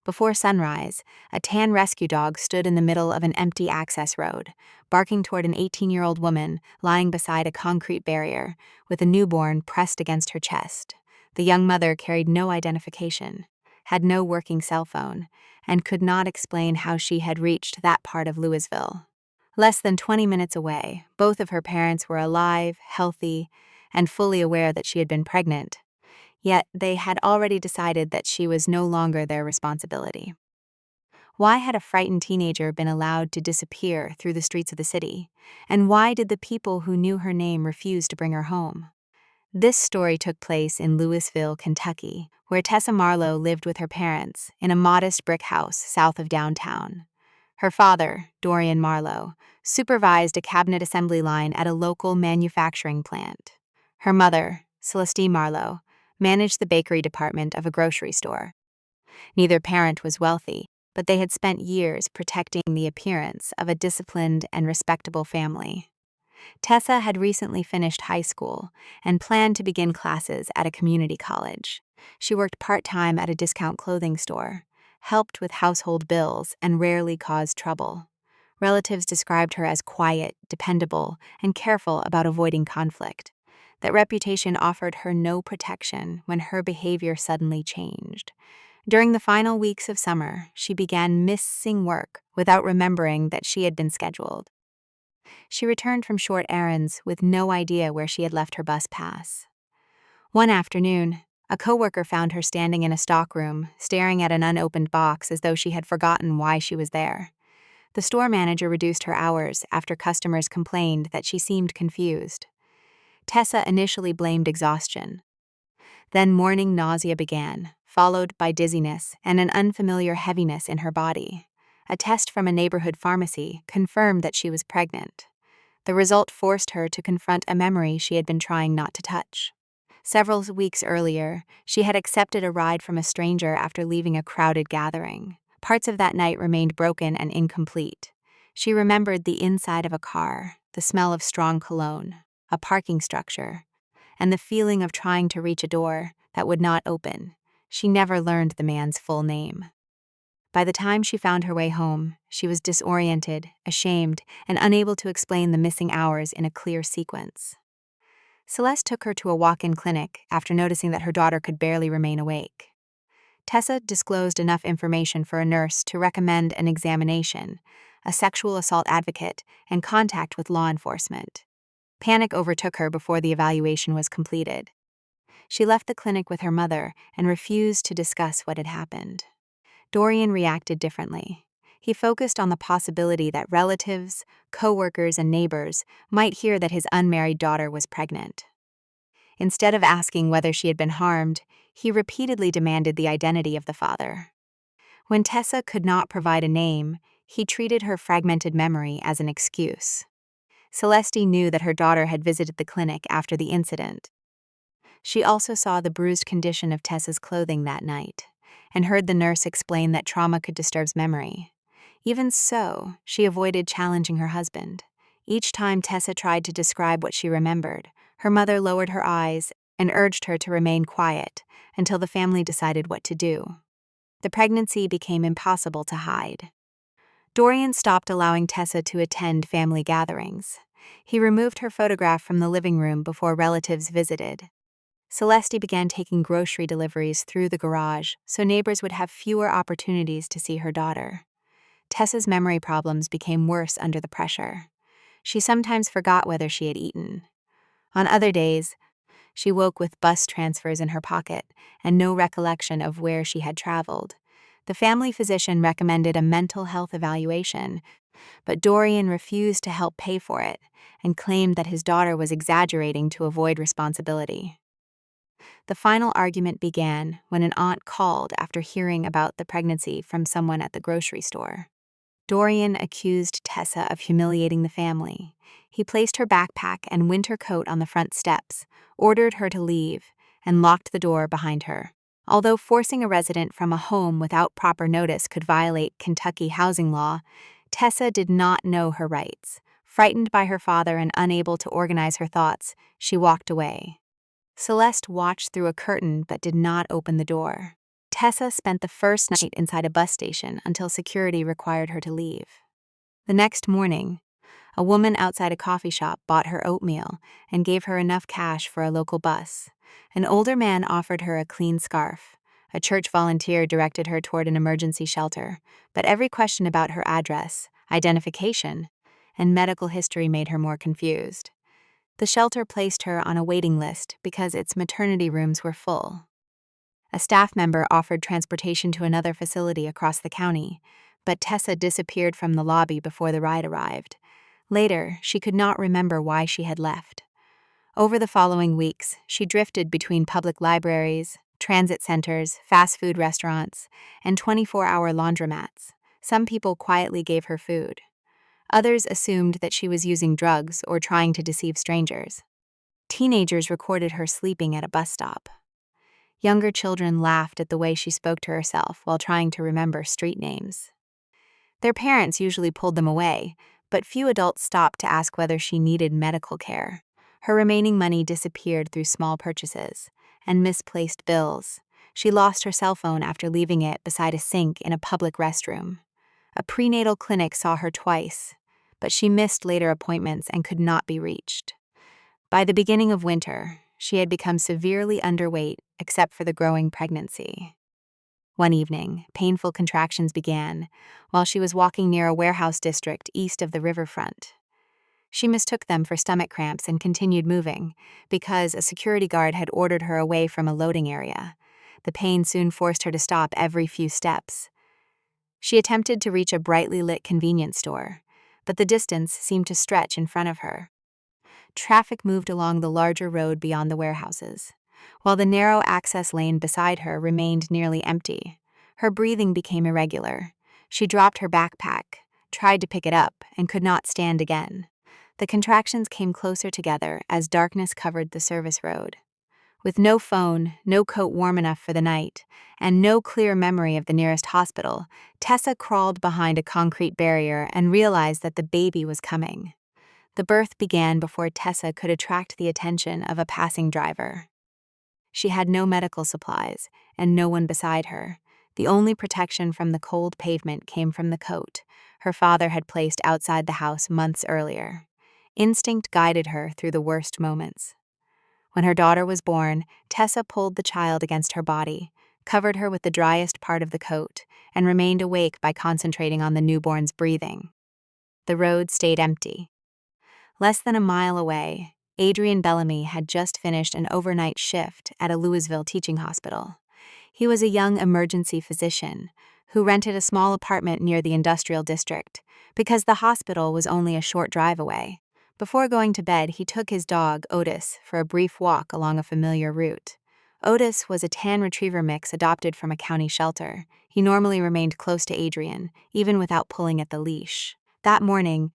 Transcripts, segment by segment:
Before sunrise, a tan rescue dog stood in the middle of an empty access road, barking toward an 18-year-old woman lying beside a concrete barrier, with a newborn pressed against her chest. The young mother carried no identification, had no working cell phone, and could not explain how she had reached that part of Louisville. Less than 20 minutes away, both of her parents were alive, healthy, and fully aware that she had been pregnant. Yet they had already decided that she was no longer their responsibility. Why had a frightened teenager been allowed to disappear through the streets of the city? And why did the people who knew her name refuse to bring her home? This story took place in Louisville, Kentucky, where Tessa Marlowe lived with her parents in a modest brick house south of downtown. Her father, Dorian Marlowe, supervised a cabinet assembly line at a local manufacturing plant. Her mother, Celestine Marlowe, managed the bakery department of a grocery store. Neither parent was wealthy, but they had spent years protecting the appearance of a disciplined and respectable family. Tessa had recently finished high school and planned to begin classes at a community college. She worked part-time at a discount clothing store, helped with household bills, and rarely caused trouble. Relatives described her as quiet, dependable, and careful about avoiding conflict. That reputation offered her no protection when her behavior suddenly changed. During the final weeks of summer, she began missing work without remembering that she had been scheduled. She returned from short errands with no idea where she had left her bus pass. One afternoon, a coworker found her standing in a stockroom, staring at an unopened box as though she had forgotten why she was there. The store manager reduced her hours after customers complained that she seemed confused. Tessa initially blamed exhaustion. Then morning nausea began, followed by dizziness and an unfamiliar heaviness in her body. A test from a neighborhood pharmacy confirmed that she was pregnant. The result forced her to confront a memory she had been trying not to touch. Several weeks earlier, she had accepted a ride from a stranger after leaving a crowded gathering. Parts of that night remained broken and incomplete. She remembered the inside of a car, the smell of strong cologne, a parking structure, and the feeling of trying to reach a door that would not open. She never learned the man's full name. By the time she found her way home, she was disoriented, ashamed, and unable to explain the missing hours in a clear sequence. Celeste took her to a walk-in clinic after noticing that her daughter could barely remain awake. Tessa disclosed enough information for a nurse to recommend an examination, a sexual assault advocate, and contact with law enforcement. Panic overtook her before the evaluation was completed. She left the clinic with her mother and refused to discuss what had happened. Dorian reacted differently. He focused on the possibility that relatives, co-workers, and neighbors might hear that his unmarried daughter was pregnant. Instead of asking whether she had been harmed, he repeatedly demanded the identity of the father. When Tessa could not provide a name, he treated her fragmented memory as an excuse. Celeste knew that her daughter had visited the clinic after the incident. She also saw the bruised condition of Tessa's clothing that night, and heard the nurse explain that trauma could disturb memory. Even so, she avoided challenging her husband. Each time Tessa tried to describe what she remembered, her mother lowered her eyes and urged her to remain quiet until the family decided what to do. The pregnancy became impossible to hide. Dorian stopped allowing Tessa to attend family gatherings. He removed her photograph from the living room before relatives visited. Celeste began taking grocery deliveries through the garage so neighbors would have fewer opportunities to see her daughter. Tessa's memory problems became worse under the pressure. She sometimes forgot whether she had eaten. On other days, she woke with bus transfers in her pocket and no recollection of where she had traveled. The family physician recommended a mental health evaluation, but Dorian refused to help pay for it and claimed that his daughter was exaggerating to avoid responsibility. The final argument began when an aunt called after hearing about the pregnancy from someone at the grocery store. Dorian accused Tessa of humiliating the family. He placed her backpack and winter coat on the front steps, ordered her to leave, and locked the door behind her. Although forcing a resident from a home without proper notice could violate Kentucky housing law, Tessa did not know her rights. Frightened by her father and unable to organize her thoughts, she walked away. Celeste watched through a curtain but did not open the door. Tessa spent the first night inside a bus station until security required her to leave. The next morning, a woman outside a coffee shop bought her oatmeal and gave her enough cash for a local bus. An older man offered her a clean scarf. A church volunteer directed her toward an emergency shelter, but every question about her address, identification, and medical history made her more confused. The shelter placed her on a waiting list because its maternity rooms were full. A staff member offered transportation to another facility across the county, but Tessa disappeared from the lobby before the ride arrived. Later, she could not remember why she had left. Over the following weeks, she drifted between public libraries, transit centers, fast food restaurants, and 24-hour laundromats. Some people quietly gave her food. Others assumed that she was using drugs or trying to deceive strangers. Teenagers recorded her sleeping at a bus stop. Younger children laughed at the way she spoke to herself while trying to remember street names. Their parents usually pulled them away, but few adults stopped to ask whether she needed medical care. Her remaining money disappeared through small purchases and misplaced bills. She lost her cell phone after leaving it beside a sink in a public restroom. A prenatal clinic saw her twice, but she missed later appointments and could not be reached. By the beginning of winter, she had become severely underweight except for the growing pregnancy. One evening, painful contractions began while she was walking near a warehouse district east of the riverfront. She mistook them for stomach cramps and continued moving because a security guard had ordered her away from a loading area. The pain soon forced her to stop every few steps. She attempted to reach a brightly lit convenience store, but the distance seemed to stretch in front of her. Traffic moved along the larger road beyond the warehouses, while the narrow access lane beside her remained nearly empty. Her breathing became irregular. She dropped her backpack, tried to pick it up, and could not stand again. The contractions came closer together as darkness covered the service road. With no phone, no coat warm enough for the night, and no clear memory of the nearest hospital, Tessa crawled behind a concrete barrier and realized that the baby was coming. The birth began before Tessa could attract the attention of a passing driver. She had no medical supplies and no one beside her. The only protection from the cold pavement came from the coat her father had placed outside the house months earlier. Instinct guided her through the worst moments. When her daughter was born, Tessa pulled the child against her body, covered her with the driest part of the coat, and remained awake by concentrating on the newborn's breathing. The road stayed empty. Less than a mile away, Adrian Bellamy had just finished an overnight shift at a Louisville teaching hospital. He was a young emergency physician who rented a small apartment near the industrial district because the hospital was only a short drive away. Before going to bed, he took his dog, Otis, for a brief walk along a familiar route. Otis was a tan retriever mix adopted from a county shelter. He normally remained close to Adrian, even without pulling at the leash. That morning,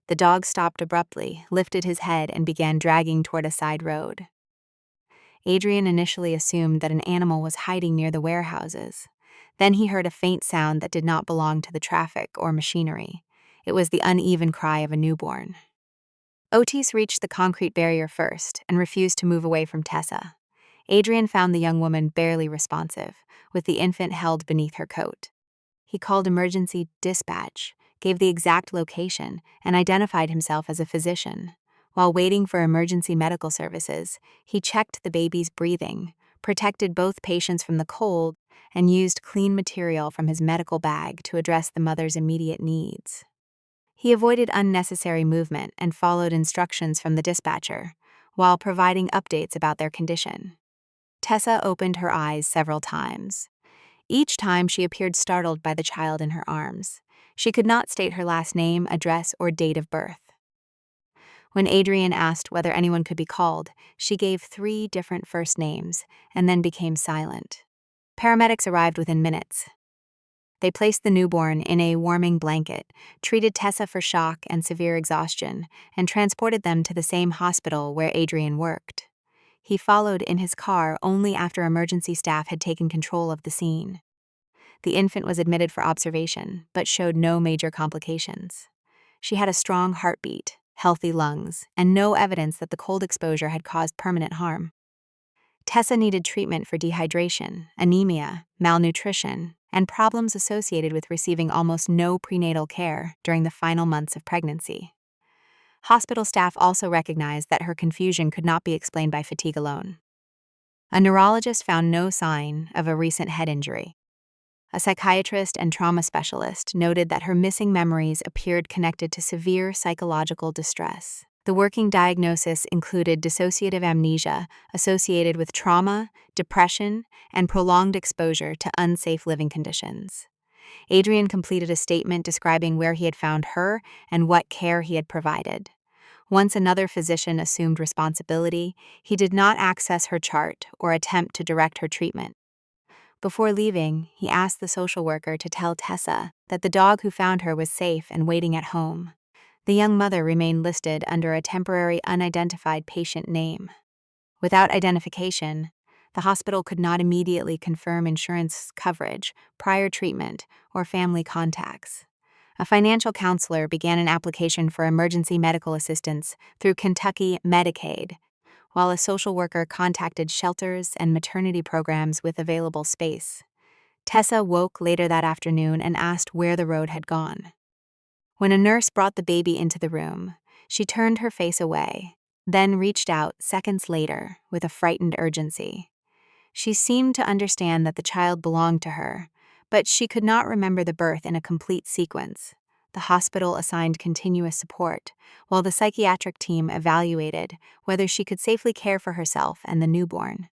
the dog stopped abruptly, lifted his head, and began dragging toward a side road. Adrian initially assumed that an animal was hiding near the warehouses. Then he heard a faint sound that did not belong to the traffic or machinery. It was the uneven cry of a newborn. Otis reached the concrete barrier first and refused to move away from Tessa. Adrian found the young woman barely responsive, with the infant held beneath her coat. He called emergency dispatch, gave the exact location, and identified himself as a physician. While waiting for emergency medical services, he checked the baby's breathing, protected both patients from the cold, and used clean material from his medical bag to address the mother's immediate needs. He avoided unnecessary movement and followed instructions from the dispatcher, while providing updates about their condition. Tessa opened her eyes several times. Each time she appeared startled by the child in her arms. She could not state her last name, address, or date of birth. When Adrian asked whether anyone could be called, she gave 3 different first names and then became silent. Paramedics arrived within minutes. They placed the newborn in a warming blanket, treated Tessa for shock and severe exhaustion, and transported them to the same hospital where Adrian worked. He followed in his car only after emergency staff had taken control of the scene. The infant was admitted for observation, but showed no major complications. She had a strong heartbeat, healthy lungs, and no evidence that the cold exposure had caused permanent harm. Tessa needed treatment for dehydration, anemia, malnutrition, and problems associated with receiving almost no prenatal care during the final months of pregnancy. Hospital staff also recognized that her confusion could not be explained by fatigue alone. A neurologist found no sign of a recent head injury. A psychiatrist and trauma specialist noted that her missing memories appeared connected to severe psychological distress. The working diagnosis included dissociative amnesia associated with trauma, depression, and prolonged exposure to unsafe living conditions. Adrian completed a statement describing where he had found her and what care he had provided. Once another physician assumed responsibility, he did not access her chart or attempt to direct her treatment. Before leaving, he asked the social worker to tell Tessa that the dog who found her was safe and waiting at home. The young mother remained listed under a temporary unidentified patient name. Without identification, the hospital could not immediately confirm insurance coverage, prior treatment, or family contacts. A financial counselor began an application for emergency medical assistance through Kentucky Medicaid, while a social worker contacted shelters and maternity programs with available space. Tessa woke later that afternoon and asked where the road had gone. When a nurse brought the baby into the room, she turned her face away, then reached out seconds later with a frightened urgency. She seemed to understand that the child belonged to her, but she could not remember the birth in a complete sequence. The hospital assigned continuous support, while the psychiatric team evaluated whether she could safely care for herself and the newborn.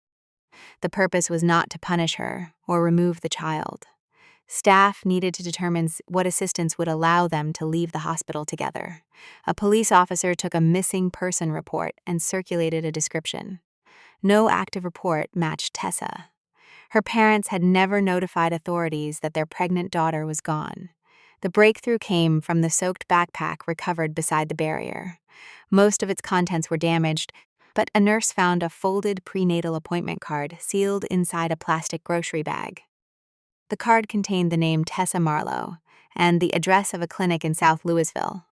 The purpose was not to punish her or remove the child. Staff needed to determine what assistance would allow them to leave the hospital together. A police officer took a missing person report and circulated a description. No active report matched Tessa. Her parents had never notified authorities that their pregnant daughter was gone. The breakthrough came from the soaked backpack recovered beside the barrier. Most of its contents were damaged, but a nurse found a folded prenatal appointment card sealed inside a plastic grocery bag. The card contained the name Tessa Marlowe and the address of a clinic in South Louisville.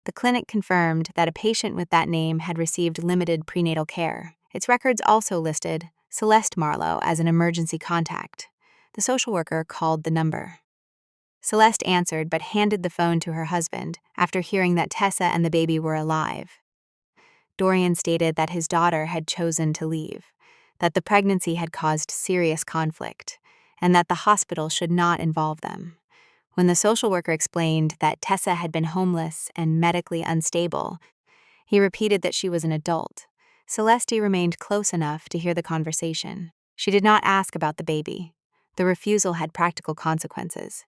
The clinic confirmed that a patient with that name had received limited prenatal care. Its records also listed Celeste Marlowe as an emergency contact. The social worker called the number. Celeste answered but handed the phone to her husband after hearing that Tessa and the baby were alive. Dorian stated that his daughter had chosen to leave, that the pregnancy had caused serious conflict, and that the hospital should not involve them. When the social worker explained that Tessa had been homeless and medically unstable, he repeated that she was an adult. Celeste remained close enough to hear the conversation. She did not ask about the baby. The refusal had practical consequences.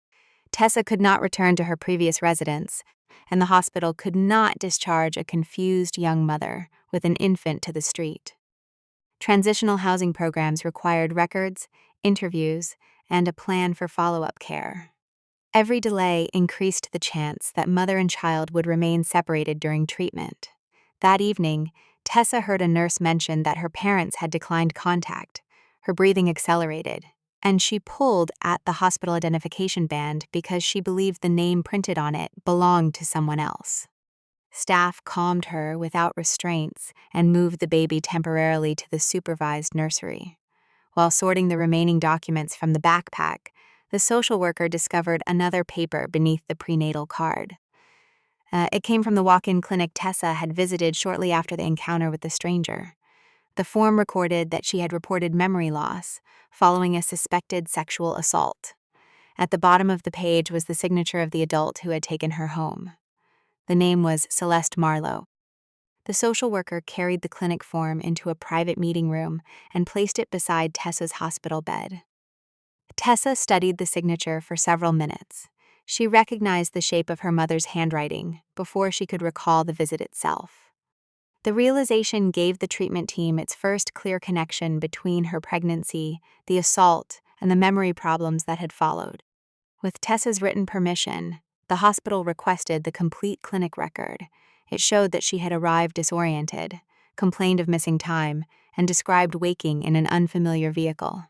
Tessa could not return to her previous residence, and the hospital could not discharge a confused young mother with an infant to the street. Transitional housing programs required records, interviews, and a plan for follow-up care. Every delay increased the chance that mother and child would remain separated during treatment. That evening, Tessa heard a nurse mention that her parents had declined contact. Her breathing accelerated, and she pulled at the hospital identification band because she believed the name printed on it belonged to someone else. Staff calmed her without restraints and moved the baby temporarily to the supervised nursery. While sorting the remaining documents from the backpack, the social worker discovered another paper beneath the prenatal card. It came from the walk-in clinic Tessa had visited shortly after the encounter with the stranger. The form recorded that she had reported memory loss following a suspected sexual assault. At the bottom of the page was the signature of the adult who had taken her home. The name was Celeste Marlowe. The social worker carried the clinic form into a private meeting room and placed it beside Tessa's hospital bed. Tessa studied the signature for several minutes. She recognized the shape of her mother's handwriting before she could recall the visit itself. The realization gave the treatment team its first clear connection between her pregnancy, the assault, and the memory problems that had followed. With Tessa's written permission, the hospital requested the complete clinic record. It showed that she had arrived disoriented, complained of missing time, and described waking in an unfamiliar vehicle.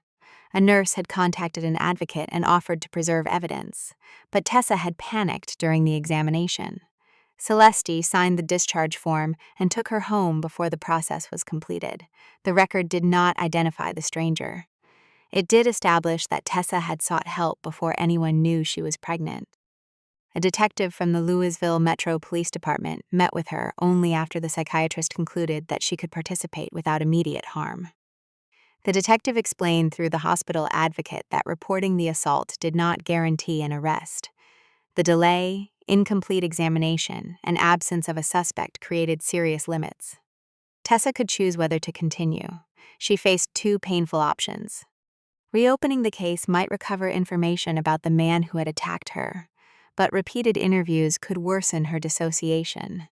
A nurse had contacted an advocate and offered to preserve evidence, but Tessa had panicked during the examination. Celeste signed the discharge form and took her home before the process was completed. The record did not identify the stranger. It did establish that Tessa had sought help before anyone knew she was pregnant. A detective from the Louisville Metro Police Department met with her only after the psychiatrist concluded that she could participate without immediate harm. The detective explained through the hospital advocate that reporting the assault did not guarantee an arrest. The delay, incomplete examination, and absence of a suspect created serious limits. Tessa could choose whether to continue. She faced two painful options. Reopening the case might recover information about the man who had attacked her, but repeated interviews could worsen her dissociation.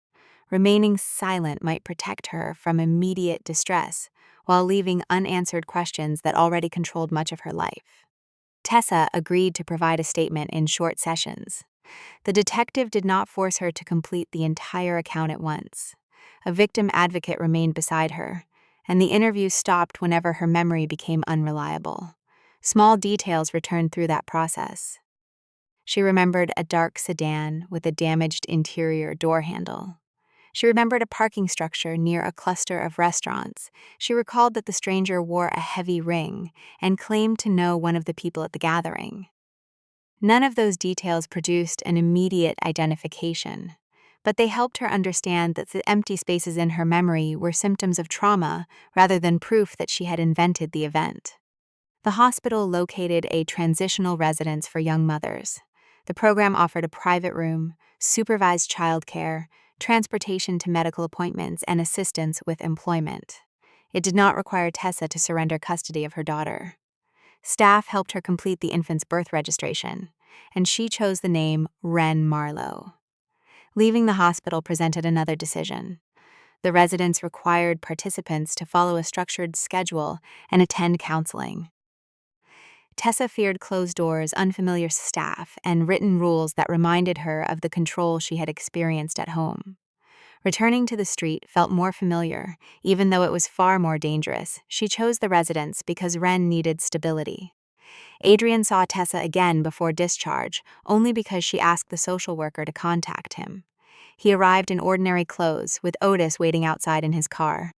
Remaining silent might protect her from immediate distress, while leaving unanswered questions that already controlled much of her life. Tessa agreed to provide a statement in short sessions. The detective did not force her to complete the entire account at once. A victim advocate remained beside her, and the interview stopped whenever her memory became unreliable. Small details returned through that process. She remembered a dark sedan with a damaged interior door handle. She remembered a parking structure near a cluster of restaurants. She recalled that the stranger wore a heavy ring and claimed to know one of the people at the gathering. None of those details produced an immediate identification, but they helped her understand that the empty spaces in her memory were symptoms of trauma rather than proof that she had invented the event. The hospital located a transitional residence for young mothers. The program offered a private room, supervised childcare, transportation to medical appointments, and assistance with employment. It did not require Tessa to surrender custody of her daughter. Staff helped her complete the infant's birth registration, and she chose the name Wren Marlowe. Leaving the hospital presented another decision. The residence required participants to follow a structured schedule and attend counseling. Tessa feared closed doors, unfamiliar staff, and written rules that reminded her of the control she had experienced at home. Returning to the street felt more familiar, even though it was far more dangerous. She chose the residence because Wren needed stability. Adrian saw Tessa again before discharge, only because she asked the social worker to contact him. He arrived in ordinary clothes, with Otis waiting outside in his car.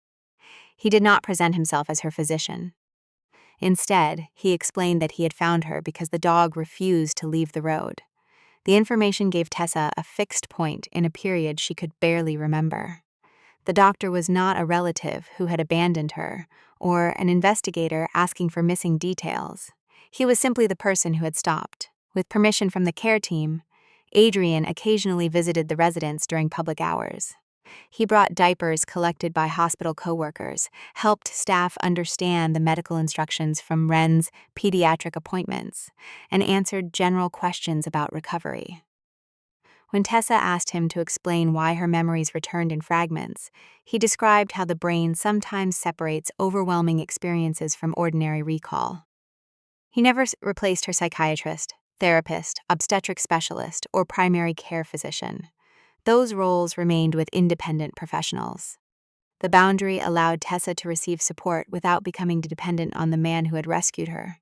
He did not present himself as her physician. Instead, he explained that he had found her because the dog refused to leave the road. The information gave Tessa a fixed point in a period she could barely remember. The doctor was not a relative who had abandoned her, or an investigator asking for missing details. He was simply the person who had stopped. With permission from the care team, Adrian occasionally visited the residence during public hours. He brought diapers collected by hospital coworkers, helped staff understand the medical instructions from Wren's pediatric appointments, and answered general questions about recovery. When Tessa asked him to explain why her memories returned in fragments, he described how the brain sometimes separates overwhelming experiences from ordinary recall. He never replaced her psychiatrist, therapist, obstetric specialist, or primary care physician. Those roles remained with independent professionals. The boundary allowed Tessa to receive support without becoming dependent on the man who had rescued her.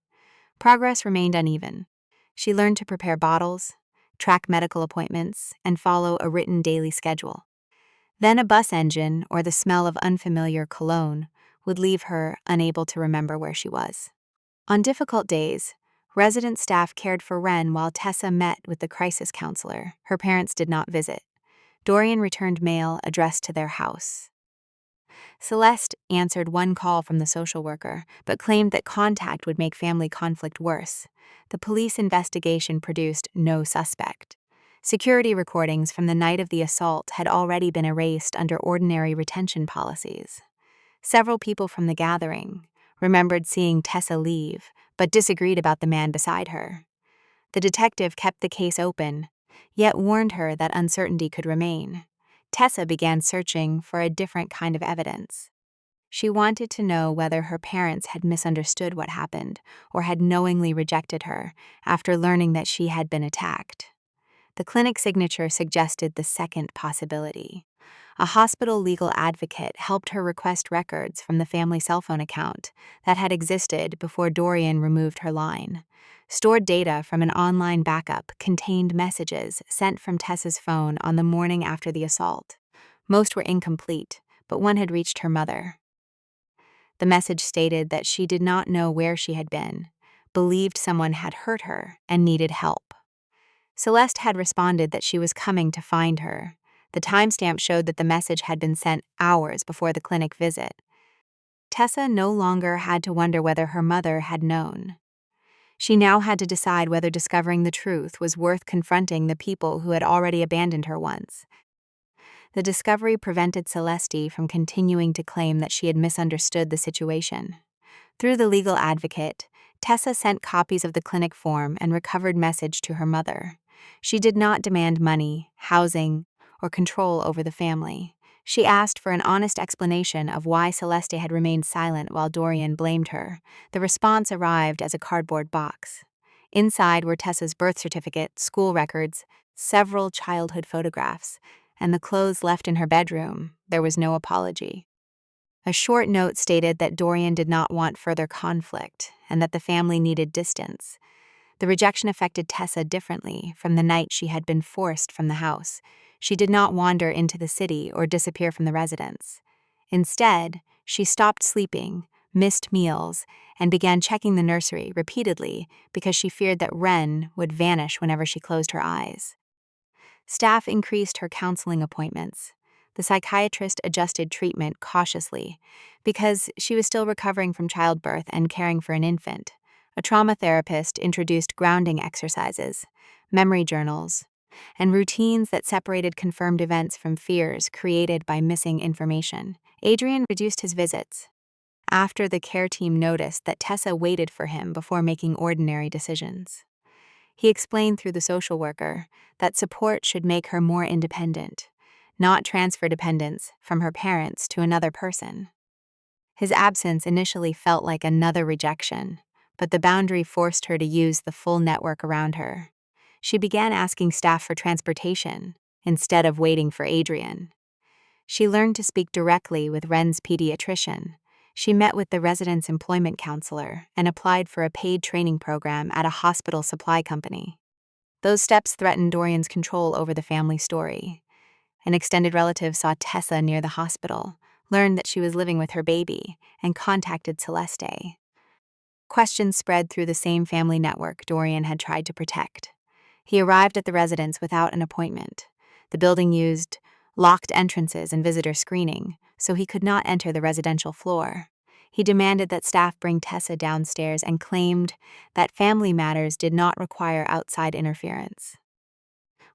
Progress remained uneven. She learned to prepare bottles, track medical appointments, and follow a written daily schedule. Then a bus engine or the smell of unfamiliar cologne would leave her unable to remember where she was. On difficult days, resident staff cared for Wren while Tessa met with the crisis counselor. Her parents did not visit. Dorian returned mail addressed to their house. Celeste answered one call from the social worker, but claimed that contact would make family conflict worse. The police investigation produced no suspect. Security recordings from the night of the assault had already been erased under ordinary retention policies. Several people from the gathering remembered seeing Tessa leave, but disagreed about the man beside her. The detective kept the case open, yet warned her that uncertainty could remain. Tessa began searching for a different kind of evidence. She wanted to know whether her parents had misunderstood what happened or had knowingly rejected her after learning that she had been attacked. The clinic signature suggested the second possibility. A hospital legal advocate helped her request records from the family cell phone account that had existed before Dorian removed her line. Stored data from an online backup contained messages sent from Tessa's phone on the morning after the assault. Most were incomplete, but one had reached her mother. The message stated that she did not know where she had been, believed someone had hurt her, and needed help. Celeste had responded that she was coming to find her. The timestamp showed that the message had been sent hours before the clinic visit. Tessa no longer had to wonder whether her mother had known. She now had to decide whether discovering the truth was worth confronting the people who had already abandoned her once. The discovery prevented Celeste from continuing to claim that she had misunderstood the situation. Through the legal advocate, Tessa sent copies of the clinic form and recovered message to her mother. She did not demand money, housing, or control over the family. She asked for an honest explanation of why Celeste had remained silent while Dorian blamed her. The response arrived as a cardboard box. Inside were Tessa's birth certificate, school records, several childhood photographs, and the clothes left in her bedroom. There was no apology. A short note stated that Dorian did not want further conflict and that the family needed distance. The rejection affected Tessa differently from the night she had been forced from the house. She did not wander into the city or disappear from the residence. Instead, she stopped sleeping, missed meals, and began checking the nursery repeatedly because she feared that Wren would vanish whenever she closed her eyes. Staff increased her counseling appointments. The psychiatrist adjusted treatment cautiously because she was still recovering from childbirth and caring for an infant. A trauma therapist introduced grounding exercises, memory journals, and routines that separated confirmed events from fears created by missing information. Adrian reduced his visits after the care team noticed that Tessa waited for him before making ordinary decisions. He explained through the social worker that support should make her more independent, not transfer dependence from her parents to another person. His absence initially felt like another rejection, but the boundary forced her to use the full network around her. She began asking staff for transportation instead of waiting for Adrian. She learned to speak directly with Wren's pediatrician. She met with the resident's employment counselor and applied for a paid training program at a hospital supply company. Those steps threatened Dorian's control over the family story. An extended relative saw Tessa near the hospital, learned that she was living with her baby, and contacted Celeste. Questions spread through the same family network Dorian had tried to protect. He arrived at the residence without an appointment. The building used locked entrances and visitor screening, so he could not enter the residential floor. He demanded that staff bring Tessa downstairs and claimed that family matters did not require outside interference.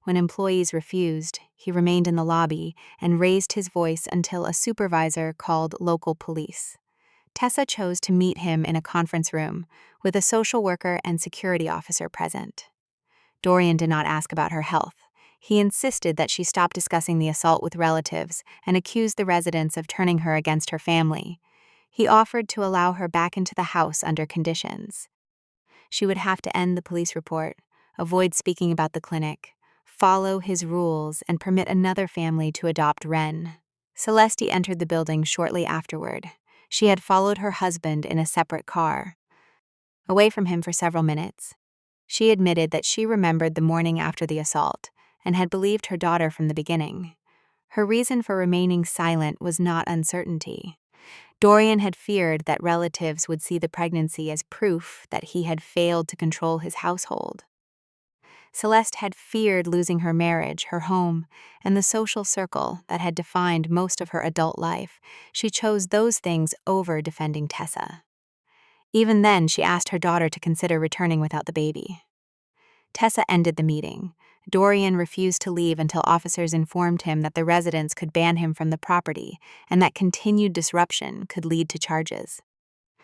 When employees refused, he remained in the lobby and raised his voice until a supervisor called local police. Tessa chose to meet him in a conference room with a social worker and security officer present. Dorian did not ask about her health. He insisted that she stop discussing the assault with relatives and accused the residents of turning her against her family. He offered to allow her back into the house under conditions. She would have to end the police report, avoid speaking about the clinic, follow his rules, and permit another family to adopt Wren. Celeste entered the building shortly afterward. She had followed her husband in a separate car, away from him for several minutes. She admitted that she remembered the morning after the assault and had believed her daughter from the beginning. Her reason for remaining silent was not uncertainty. Dorian had feared that relatives would see the pregnancy as proof that he had failed to control his household. Celeste had feared losing her marriage, her home, and the social circle that had defined most of her adult life. She chose those things over defending Tessa. Even then, she asked her daughter to consider returning without the baby. Tessa ended the meeting. Dorian refused to leave until officers informed him that the residents could ban him from the property and that continued disruption could lead to charges.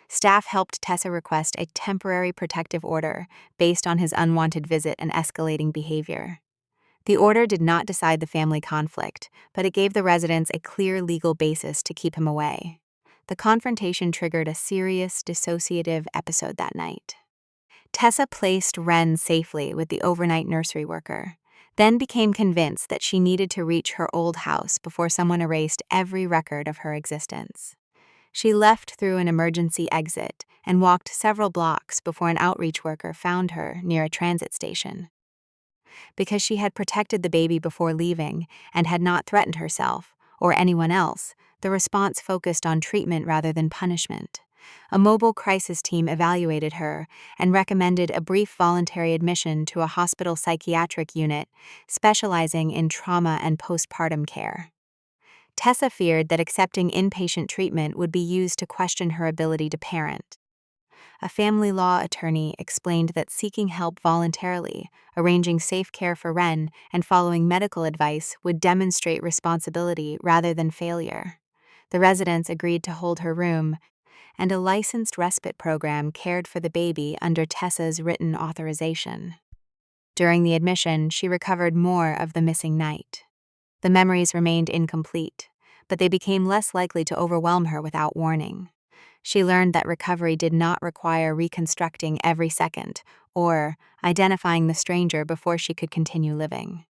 Staff helped Tessa request a temporary protective order based on his unwanted visit and escalating behavior. The order did not decide the family conflict, but it gave the residents a clear legal basis to keep him away. The confrontation triggered a serious dissociative episode that night. Tessa placed Wren safely with the overnight nursery worker. then became convinced that she needed to reach her old house before someone erased every record of her existence. She left through an emergency exit and walked several blocks before an outreach worker found her near a transit station. Because she had protected the baby before leaving and had not threatened herself or anyone else, the response focused on treatment rather than punishment. A mobile crisis team evaluated her and recommended a brief voluntary admission to a hospital psychiatric unit specializing in trauma and postpartum care. Tessa feared that accepting inpatient treatment would be used to question her ability to parent. A family law attorney explained that seeking help voluntarily, arranging safe care for Ren, and following medical advice would demonstrate responsibility rather than failure. The residents agreed to hold her room, and a licensed respite program cared for the baby under Tessa's written authorization. During the admission, she recovered more of the missing night. The memories remained incomplete, but they became less likely to overwhelm her without warning. She learned that recovery did not require reconstructing every second or identifying the stranger before she could continue living.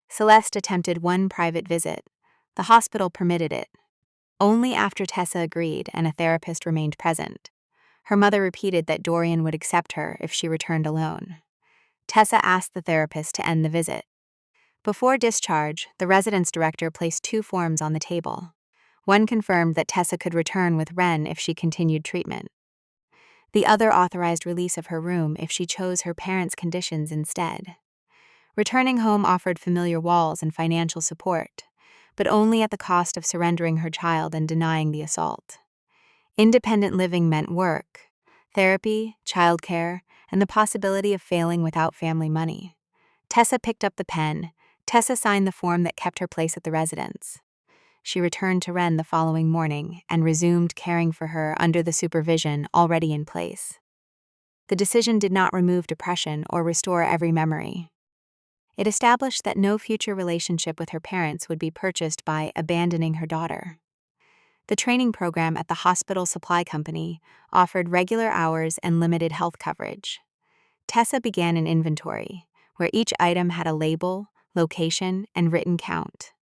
Celeste attempted one private visit. The hospital permitted it. Only after Tessa agreed and a therapist remained present. Her mother repeated that Dorian would accept her if she returned alone. Tessa asked the therapist to end the visit. Before discharge, the residence director placed 2 forms on the table. One confirmed that Tessa could return with Ren if she continued treatment. The other authorized release of her room if she chose her parents' conditions instead. Returning home offered familiar walls and financial support, but only at the cost of surrendering her child and denying the assault. Independent living meant work, therapy, childcare, and the possibility of failing without family money. Tessa picked up the pen. Tessa signed the form that kept her place at the residence. She returned to Ren the following morning and resumed caring for her under the supervision already in place. The decision did not remove depression or restore every memory. It established that no future relationship with her parents would be purchased by abandoning her daughter. The training program at the hospital supply company offered regular hours and limited health coverage. Tessa began an inventory, where each item had a label, location, and written count.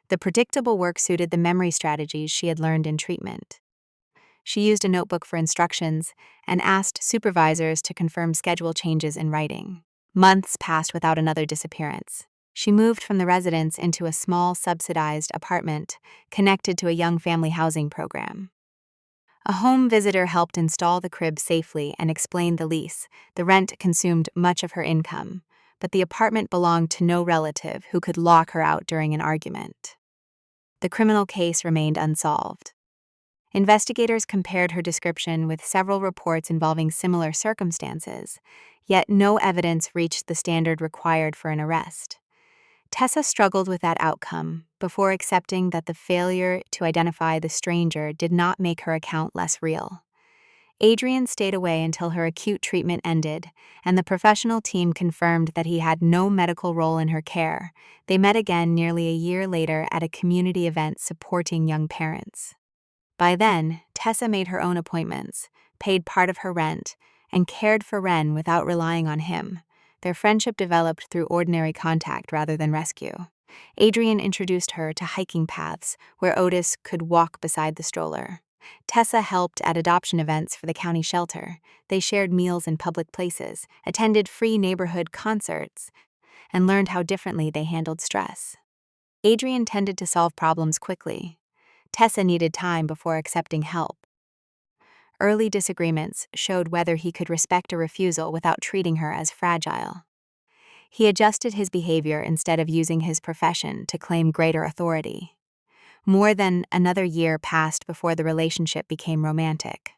The predictable work suited the memory strategies she had learned in treatment. She used a notebook for instructions and asked supervisors to confirm schedule changes in writing. Months passed without another disappearance. She moved from the residence into a small, subsidized apartment connected to a young family housing program. A home visitor helped install the crib safely and explained the lease. The rent consumed much of her income, but the apartment belonged to no relative who could lock her out during an argument. The criminal case remained unsolved. Investigators compared her description with several reports involving similar circumstances, yet no evidence reached the standard required for an arrest. Tessa struggled with that outcome before accepting that the failure to identify the stranger did not make her account less real. Adrian stayed away until her acute treatment ended, and the professional team confirmed that he had no medical role in her care. They met again nearly a year later at a community event supporting young parents. By then, Tessa made her own appointments, paid part of her rent, and cared for Ren without relying on him. Their friendship developed through ordinary contact rather than rescue. Adrian introduced her to hiking paths where Otis could walk beside the stroller. Tessa helped at adoption events for the county shelter. They shared meals in public places, attended free neighborhood concerts, and learned how differently they handled stress. Adrian tended to solve problems quickly. Tessa needed time before accepting help. Early disagreements showed whether he could respect a refusal without treating her as fragile. He adjusted his behavior instead of using his profession to claim greater authority. More than another year passed before the relationship became romantic.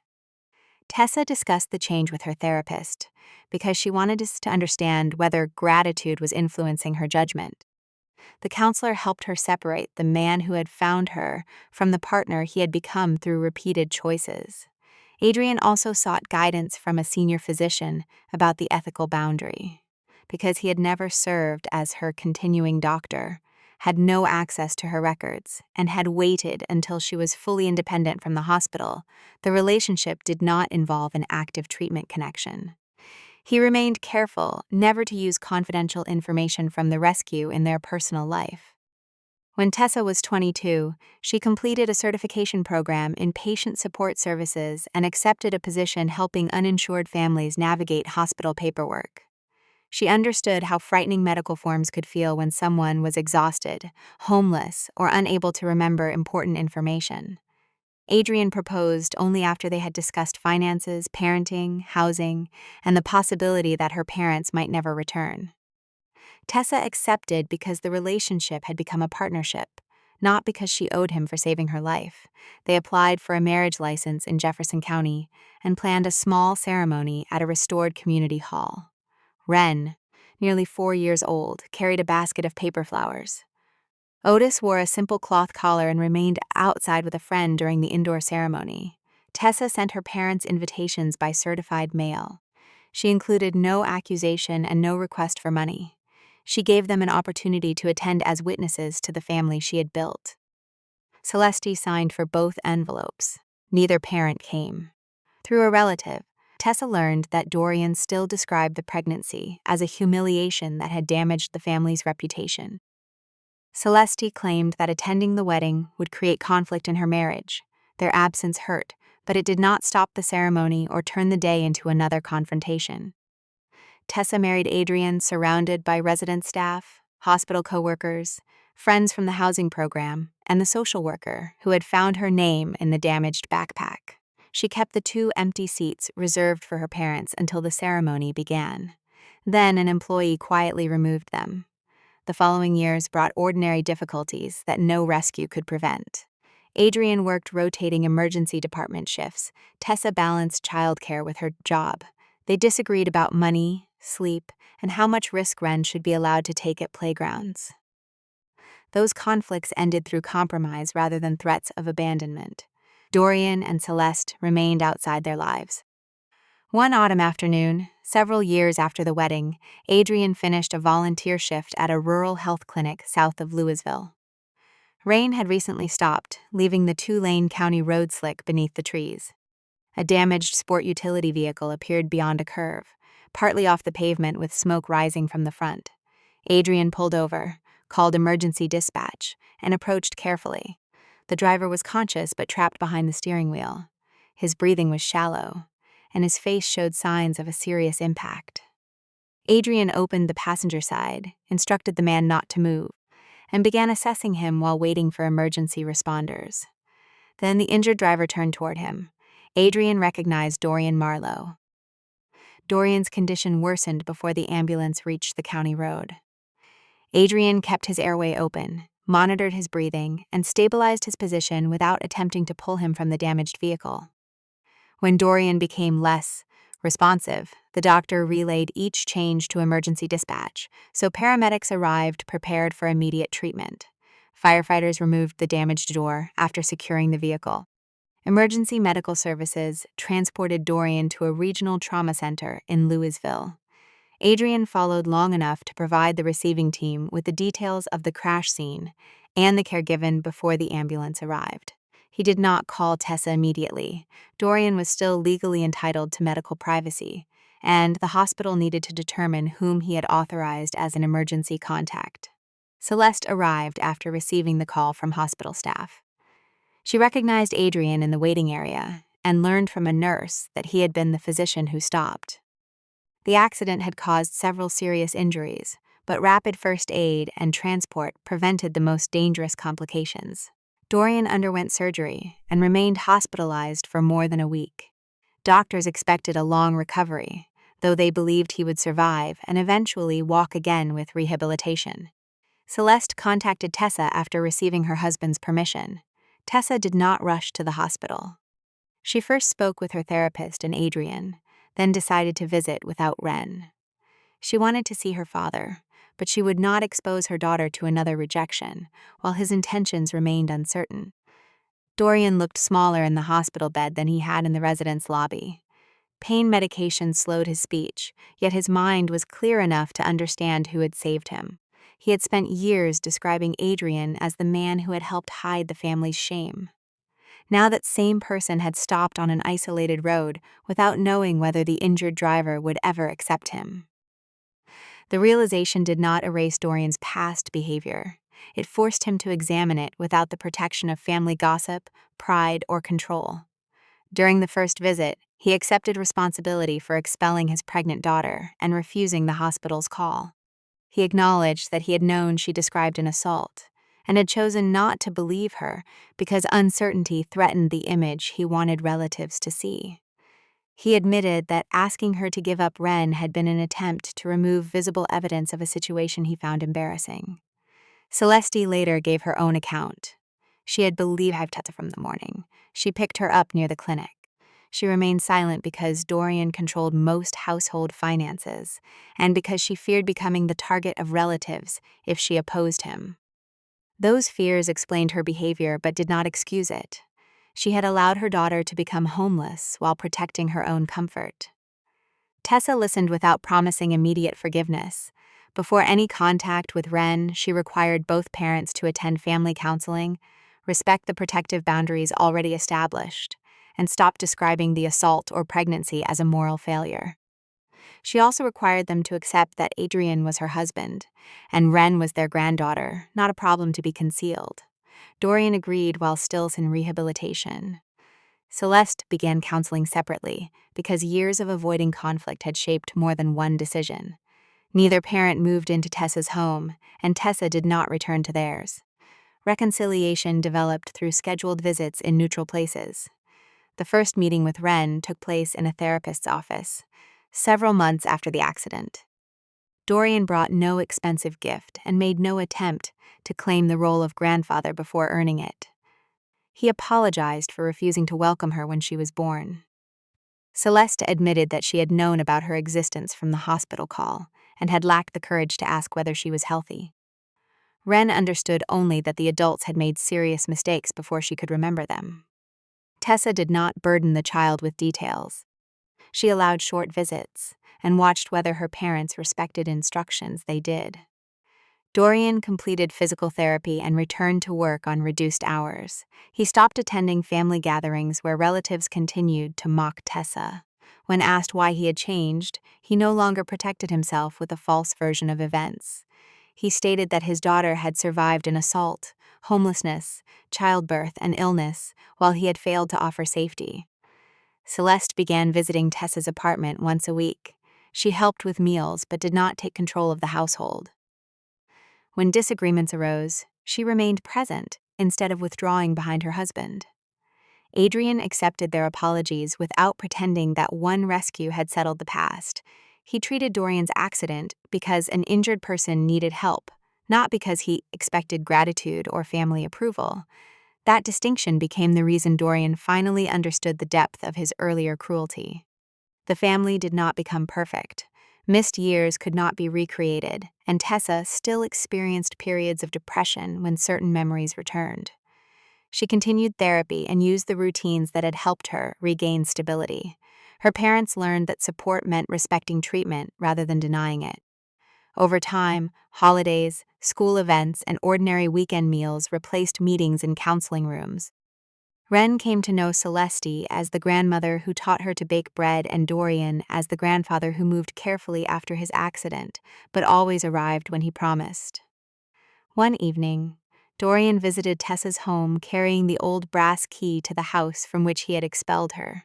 Tessa discussed the change with her therapist because she wanted us to understand whether gratitude was influencing her judgment. The counselor helped her separate the man who had found her from the partner he had become through repeated choices. Adrian also sought guidance from a senior physician about the ethical boundary. Because he had never served as her continuing doctor, had no access to her records, and had waited until she was fully independent from the hospital, the relationship did not involve an active treatment connection. He remained careful never to use confidential information from the rescue in their personal life. When Tessa was 22, she completed a certification program in patient support services and accepted a position helping uninsured families navigate hospital paperwork. She understood how frightening medical forms could feel when someone was exhausted, homeless, or unable to remember important information. Adrian proposed only after they had discussed finances, parenting, housing, and the possibility that her parents might never return. Tessa accepted because the relationship had become a partnership, not because she owed him for saving her life. They applied for a marriage license in Jefferson County and planned a small ceremony at a restored community hall. Wren, nearly 4 years old, carried a basket of paper flowers. Otis wore a simple cloth collar and remained outside with a friend during the indoor ceremony. Tessa sent her parents invitations by certified mail. She included no accusation and no request for money. She gave them an opportunity to attend as witnesses to the family she had built. Celeste signed for both envelopes. Neither parent came. Through a relative, Tessa learned that Dorian still described the pregnancy as a humiliation that had damaged the family's reputation. Celeste claimed that attending the wedding would create conflict in her marriage. Their absence hurt, but it did not stop the ceremony or turn the day into another confrontation. Tessa married Adrian surrounded by resident staff, hospital coworkers, friends from the housing program, and the social worker who had found her name in the damaged backpack. She kept the 2 empty seats reserved for her parents until the ceremony began. Then an employee quietly removed them. The following years brought ordinary difficulties that no rescue could prevent. Adrian worked rotating emergency department shifts. Tessa balanced childcare with her job. They disagreed about money, sleep, and how much risk Wren should be allowed to take at playgrounds. Those conflicts ended through compromise rather than threats of abandonment. Dorian and Celeste remained outside their lives. One autumn afternoon, several years after the wedding, Adrian finished a volunteer shift at a rural health clinic south of Louisville. Rain had recently stopped, leaving the 2-lane county road slick beneath the trees. A damaged sport utility vehicle appeared beyond a curve, partly off the pavement with smoke rising from the front. Adrian pulled over, called emergency dispatch, and approached carefully. The driver was conscious but trapped behind the steering wheel. His breathing was shallow, and his face showed signs of a serious impact. Adrian opened the passenger side, instructed the man not to move, and began assessing him while waiting for emergency responders. Then the injured driver turned toward him. Adrian recognized Dorian Marlowe. Dorian's condition worsened before the ambulance reached the county road. Adrian kept his airway open, monitored his breathing, and stabilized his position without attempting to pull him from the damaged vehicle. When Dorian became less responsive, the doctor relayed each change to emergency dispatch, so paramedics arrived prepared for immediate treatment. Firefighters removed the damaged door after securing the vehicle. Emergency medical services transported Dorian to a regional trauma center in Louisville. Adrian followed long enough to provide the receiving team with the details of the crash scene and the care given before the ambulance arrived. He did not call Tessa immediately. Dorian was still legally entitled to medical privacy, and the hospital needed to determine whom he had authorized as an emergency contact. Celeste arrived after receiving the call from hospital staff. She recognized Adrian in the waiting area and learned from a nurse that he had been the physician who stopped. The accident had caused several serious injuries, but rapid first aid and transport prevented the most dangerous complications. Dorian underwent surgery and remained hospitalized for more than a week. Doctors expected a long recovery, though they believed he would survive and eventually walk again with rehabilitation. Celeste contacted Tessa after receiving her husband's permission. Tessa did not rush to the hospital. She first spoke with her therapist and Adrian, then decided to visit without Wren. She wanted to see her father, but she would not expose her daughter to another rejection, while his intentions remained uncertain. Dorian looked smaller in the hospital bed than he had in the residence lobby. Pain medication slowed his speech, yet his mind was clear enough to understand who had saved him. He had spent years describing Adrian as the man who had helped hide the family's shame. Now that same person had stopped on an isolated road without knowing whether the injured driver would ever accept him. The realization did not erase Dorian's past behavior. It forced him to examine it without the protection of family gossip, pride, or control. During the first visit, he accepted responsibility for expelling his pregnant daughter and refusing the hospital's call. He acknowledged that he had known she described an assault and had chosen not to believe her because uncertainty threatened the image he wanted relatives to see. He admitted that asking her to give up Ren had been an attempt to remove visible evidence of a situation he found embarrassing. Celeste later gave her own account. She had believed Tessa from the morning. She picked her up near the clinic. She remained silent because Dorian controlled most household finances, and because she feared becoming the target of relatives if she opposed him. Those fears explained her behavior but did not excuse it. She had allowed her daughter to become homeless while protecting her own comfort. Tessa listened without promising immediate forgiveness. Before any contact with Ren, she required both parents to attend family counseling, respect the protective boundaries already established, and stop describing the assault or pregnancy as a moral failure. She also required them to accept that Adrian was her husband, and Ren was their granddaughter, not a problem to be concealed. Dorian agreed while still in rehabilitation. Celeste began counseling separately because years of avoiding conflict had shaped more than one decision. Neither parent moved into Tessa's home, and Tessa did not return to theirs. Reconciliation developed through scheduled visits in neutral places. The first meeting with Ren took place in a therapist's office, several months after the accident. Dorian brought no expensive gift and made no attempt to claim the role of grandfather before earning it. He apologized for refusing to welcome her when she was born. Celeste admitted that she had known about her existence from the hospital call and had lacked the courage to ask whether she was healthy. Ren understood only that the adults had made serious mistakes before she could remember them. Tessa did not burden the child with details. She allowed short visits and watched whether her parents respected instructions they did. Dorian completed physical therapy and returned to work on reduced hours. He stopped attending family gatherings where relatives continued to mock Tessa. When asked why he had changed, he no longer protected himself with a false version of events. He stated that his daughter had survived an assault, homelessness, childbirth, and illness, while he had failed to offer safety. Celeste began visiting Tessa's apartment once a week. She helped with meals but did not take control of the household. When disagreements arose, she remained present instead of withdrawing behind her husband. Adrian accepted their apologies without pretending that one rescue had settled the past. He treated Dorian's accident because an injured person needed help, not because he expected gratitude or family approval. That distinction became the reason Dorian finally understood the depth of his earlier cruelty. The family did not become perfect. Missed years could not be recreated, and Tessa still experienced periods of depression when certain memories returned. She continued therapy and used the routines that had helped her regain stability. Her parents learned that support meant respecting treatment rather than denying it. Over time, holidays, school events, and ordinary weekend meals replaced meetings in counseling rooms. Ren came to know Celeste as the grandmother who taught her to bake bread and Dorian as the grandfather who moved carefully after his accident, but always arrived when he promised. One evening, Dorian visited Tessa's home carrying the old brass key to the house from which he had expelled her.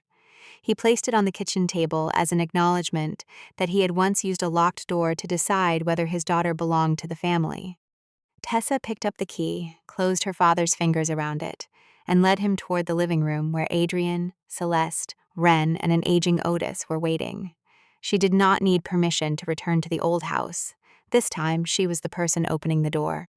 He placed it on the kitchen table as an acknowledgement that he had once used a locked door to decide whether his daughter belonged to the family. Tessa picked up the key, closed her father's fingers around it, and led him toward the living room where Adrian, Celeste, Ren, and an aging Otis were waiting. She did not need permission to return to the old house. This time, she was the person opening the door.